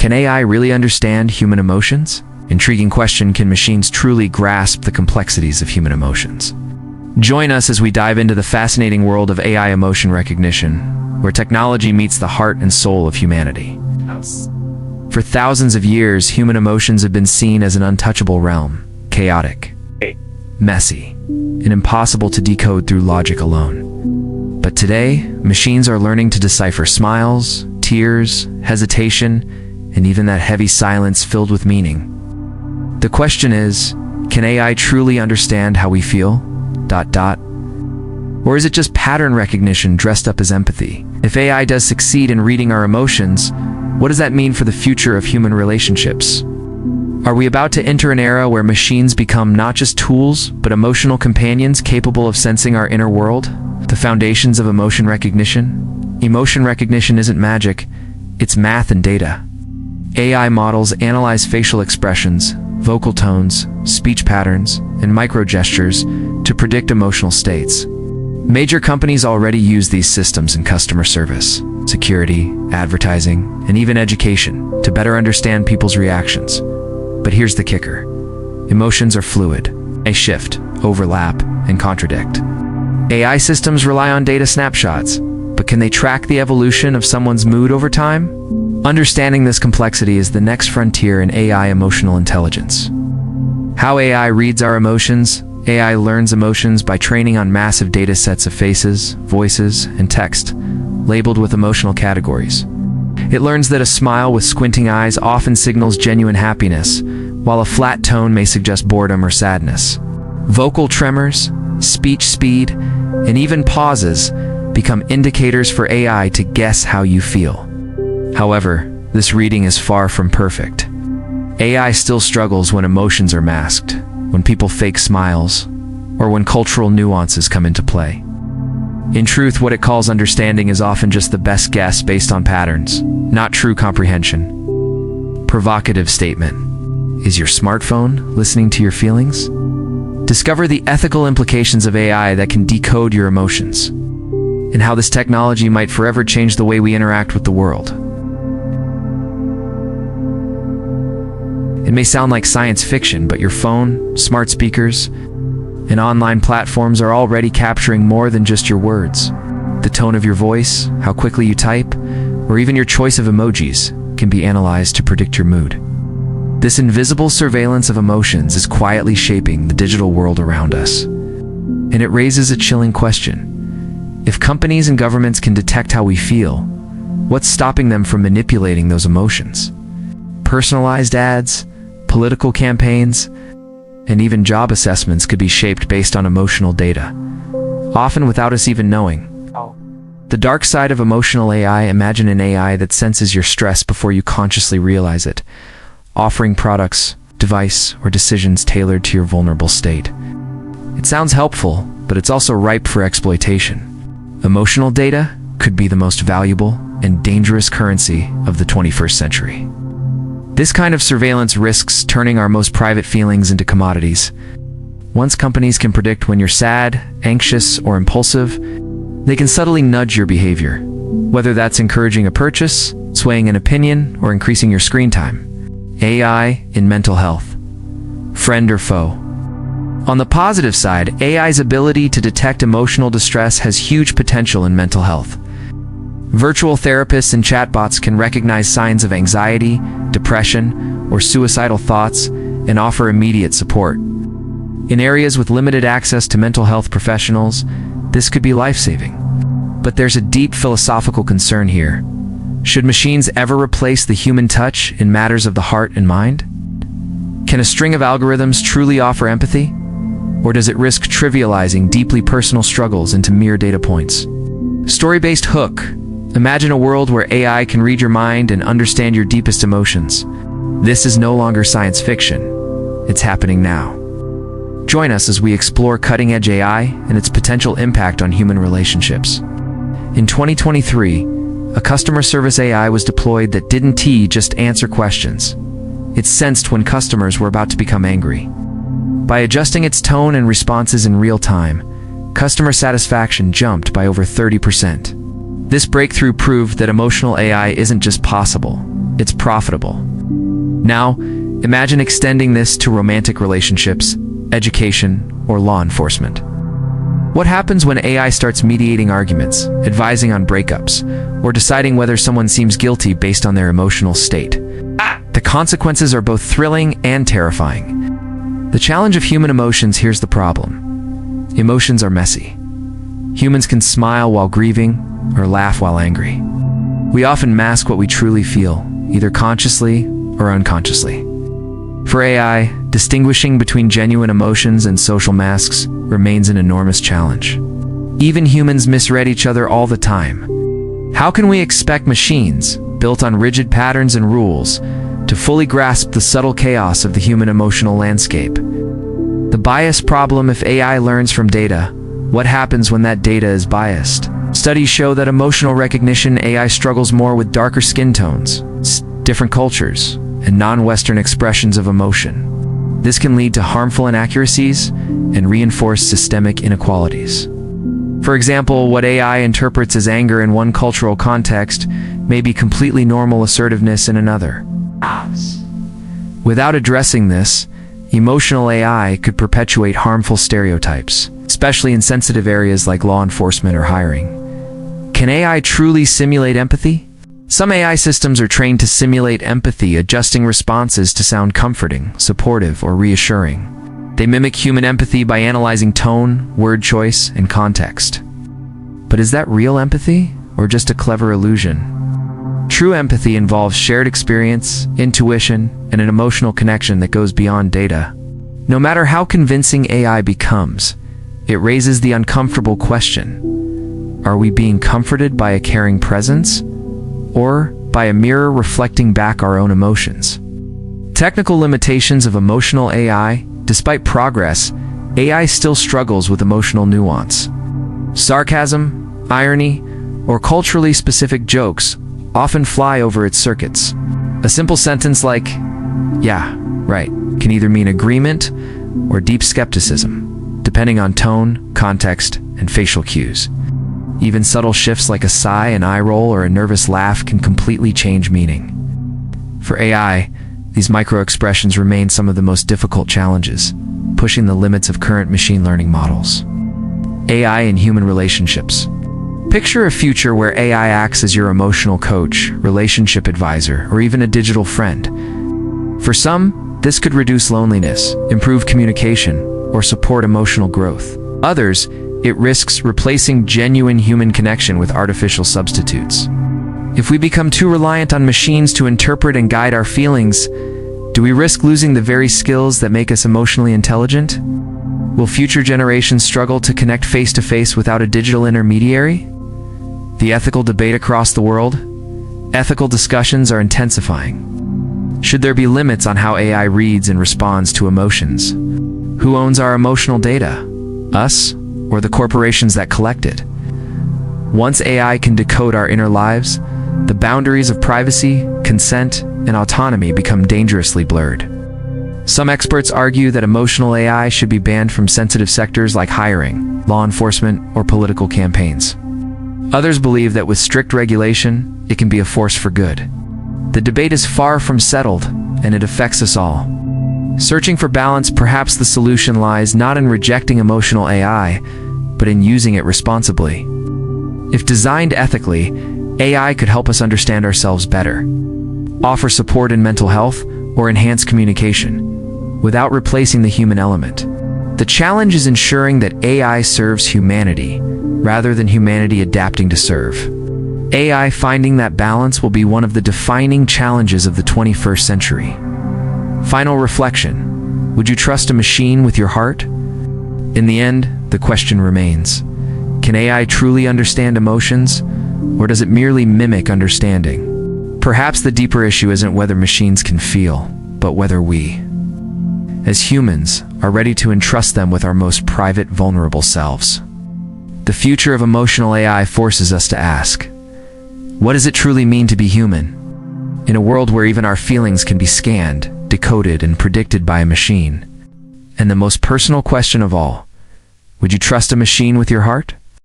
Can AI really understand human emotions? Intriguing question, can machines truly grasp the complexities of human emotions? Join us as we dive into the fascinating world of AI emotion recognition, where technology meets the heart and soul of humanity. For thousands of years, human emotions have been seen as an untouchable realm, chaotic, messy, and impossible to decode through logic alone. But today, machines are learning to decipher smiles, tears, hesitation, and even that heavy silence filled with meaning. The question is, can AI truly understand how we feel? Or is it just pattern recognition dressed up as empathy? If AI does succeed in reading our emotions, what does that mean for the future of human relationships? Are we about to enter an era where machines become not just tools, but emotional companions capable of sensing our inner world? The foundations of emotion recognition? Emotion recognition isn't magic, it's math and data. AI models analyze facial expressions, vocal tones, speech patterns, and microgestures to predict emotional states. Major companies already use these systems in customer service, security, advertising, and even education to better understand people's reactions. But here's the kicker. Emotions are fluid. They shift, overlap, and contradict. AI systems rely on data snapshots, but can they track the evolution of someone's mood over time? Understanding this complexity is the next frontier in AI emotional intelligence. How AI reads our emotions? AI learns emotions by training on massive data sets of faces, voices, and text, labeled with emotional categories. It learns that a smile with squinting eyes often signals genuine happiness, while a flat tone may suggest boredom or sadness. Vocal tremors, speech speed, and even pauses become indicators for AI to guess how you feel. However, this reading is far from perfect. AI still struggles when emotions are masked, when people fake smiles, or when cultural nuances come into play. In truth, what it calls understanding is often just the best guess based on patterns, not true comprehension. Provocative statement. Is your smartphone listening to your feelings? Discover the ethical implications of AI that can decode your emotions, and how this technology might forever change the way we interact with the world. It may sound like science fiction, but your phone, smart speakers, and online platforms are already capturing more than just your words. The tone of your voice, how quickly you type, or even your choice of emojis can be analyzed to predict your mood. This invisible surveillance of emotions is quietly shaping the digital world around us. And it raises a chilling question. If companies and governments can detect how we feel, what's stopping them from manipulating those emotions? Personalized ads, political campaigns, and even job assessments could be shaped based on emotional data, often without us even knowing. The dark side of emotional AI: imagine an AI that senses your stress before you consciously realize it, offering products, device, or decisions tailored to your vulnerable state. It sounds helpful, but it's also ripe for exploitation. Emotional data could be the most valuable and dangerous currency of the 21st century. This kind of surveillance risks turning our most private feelings into commodities. Once companies can predict when you're sad, anxious, or impulsive, they can subtly nudge your behavior, whether that's encouraging a purchase, swaying an opinion, or increasing your screen time. AI in mental health. Friend or foe? On the positive side, AI's ability to detect emotional distress has huge potential in mental health. Virtual therapists and chatbots can recognize signs of anxiety, depression, or suicidal thoughts and offer immediate support. In areas with limited access to mental health professionals, this could be life-saving. But there's a deep philosophical concern here. Should machines ever replace the human touch in matters of the heart and mind? Can a string of algorithms truly offer empathy? Or does it risk trivializing deeply personal struggles into mere data points? Story-based hook. Imagine a world where AI can read your mind and understand your deepest emotions. This is no longer science fiction. It's happening now. Join us as we explore cutting-edge AI and its potential impact on human relationships. In 2023, a customer service AI was deployed that didn't just answer questions. It sensed when customers were about to become angry. By adjusting its tone and responses in real time, customer satisfaction jumped by over 30%. This breakthrough proved that emotional AI isn't just possible, it's profitable. Now, imagine extending this to romantic relationships, education, or law enforcement. What happens when AI starts mediating arguments, advising on breakups, or deciding whether someone seems guilty based on their emotional state? The consequences are both thrilling and terrifying. The challenge of human emotions: here's the problem. Emotions are messy. Humans can smile while grieving or laugh while angry. We often mask what we truly feel, either consciously or unconsciously. For AI, distinguishing between genuine emotions and social masks remains an enormous challenge. Even humans misread each other all the time. How can we expect machines, built on rigid patterns and rules, to fully grasp the subtle chaos of the human emotional landscape? The bias problem: if AI learns from data, what happens when that data is biased? Studies show that emotional recognition AI struggles more with darker skin tones, different cultures, and non-Western expressions of emotion. This can lead to harmful inaccuracies and reinforce systemic inequalities. For example, what AI interprets as anger in one cultural context may be completely normal assertiveness in another. Without addressing this, emotional AI could perpetuate harmful stereotypes, especially in sensitive areas like law enforcement or hiring. Can AI truly simulate empathy? Some AI systems are trained to simulate empathy, adjusting responses to sound comforting, supportive, or reassuring. They mimic human empathy by analyzing tone, word choice, and context. But is that real empathy, or just a clever illusion? True empathy involves shared experience, intuition, and an emotional connection that goes beyond data. No matter how convincing AI becomes, it raises the uncomfortable question: are we being comforted by a caring presence, or by a mirror reflecting back our own emotions? Technical limitations of emotional AI: despite progress, AI still struggles with emotional nuance. Sarcasm, irony, or culturally specific jokes often fly over its circuits. A simple sentence like, "Yeah, right," can either mean agreement or deep skepticism, depending on tone, context, and facial cues. Even subtle shifts like a sigh, an eye roll, or a nervous laugh can completely change meaning. For AI, these micro-expressions remain some of the most difficult challenges, pushing the limits of current machine learning models. AI in human relationships. Picture a future where AI acts as your emotional coach, relationship advisor, or even a digital friend. For some, this could reduce loneliness, improve communication, or support emotional growth. Others, it risks replacing genuine human connection with artificial substitutes. If we become too reliant on machines to interpret and guide our feelings, do we risk losing the very skills that make us emotionally intelligent? Will future generations struggle to connect face-to-face without a digital intermediary? The ethical debate across the world? Ethical discussions are intensifying. Should there be limits on how AI reads and responds to emotions? Who owns our emotional data? Us, or the corporations that collect it? Once AI can decode our inner lives, the boundaries of privacy, consent, and autonomy become dangerously blurred. Some experts argue that emotional AI should be banned from sensitive sectors like hiring, law enforcement, or political campaigns. Others believe that with strict regulation, it can be a force for good. The debate is far from settled, and it affects us all. Searching for balance, perhaps the solution lies not in rejecting emotional AI, but in using it responsibly. If designed ethically, AI could help us understand ourselves better, offer support in mental health, or enhance communication, without replacing the human element. The challenge is ensuring that AI serves humanity, rather than humanity adapting to serve. AI finding that balance will be one of the defining challenges of the 21st century. Final reflection: would you trust a machine with your heart? In the end, the question remains: can AI truly understand emotions, or does it merely mimic understanding? Perhaps the deeper issue isn't whether machines can feel, but whether we, as humans, are ready to entrust them with our most private, vulnerable selves. The future of emotional AI forces us to ask, what does it truly mean to be human? In a world where even our feelings can be scanned, decoded, and predicted by a machine. And the most personal question of all, would you trust a machine with your heart?